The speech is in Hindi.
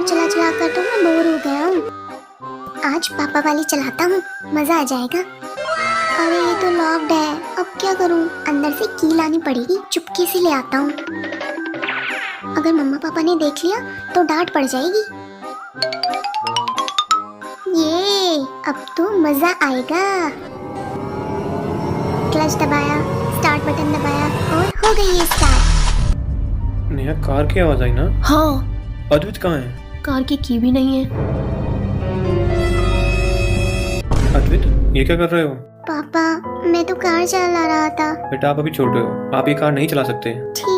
कार चला चला कर तो मैं बोर हो गया हूँ। आज पापा वाली चलाता हूँ, मजा आ जाएगा। अरे ये तो लॉक्ड है, अब क्या करूँ? अंदर से की लानी पड़ेगी, चुपके से ले आता हूँ। अगर मम्मा पापा ने देख लिया तो डांट पड़ जाएगी। ये अब तो मजा आएगा। क्लच दबाया, स्टार्ट बटन दबाया और हो गई है स्टार्ट। नेहा, कार की आवाज आई ना? हाँ, अद्वित कहाँ है? कार की भी नहीं है। अद्वित, ये क्या कर रहे हो? पापा, मैं तो कार चला रहा था। बेटा, आप अभी छोटे हो, आप ये कार नहीं चला सकते। ठीक